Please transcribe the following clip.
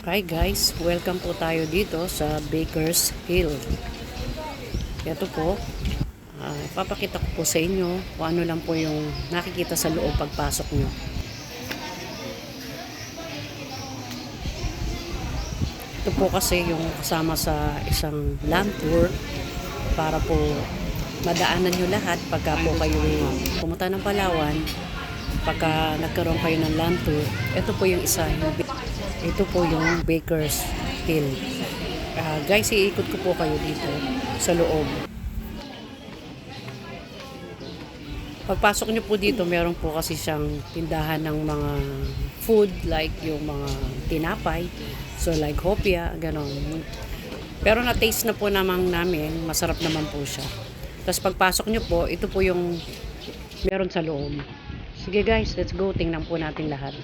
Hi guys, welcome po tayo dito sa Baker's Hill. Ito po, papakita ko po sa inyo kung ano lang po yung nakikita sa loob pagpasok nyo. Ito po kasi yung kasama sa isang land tour para po madaanan nyo lahat pagka po kayo pumunta ng Palawan. Pagka nagkaroon kayo ng land tour, ito po yung isa. Ito po yung Baker's Hill. Guys, iikot ko po kayo dito sa loob. Pagpasok nyo po dito, meron po kasi siyang tindahan ng mga food like yung mga tinapay. So like hopia, ganon. Pero na-taste na po naman namin, masarap naman po siya. Tapos pagpasok nyo po, ito po yung meron sa loob. Sige guys, let's go. Tingnan po natin lahat.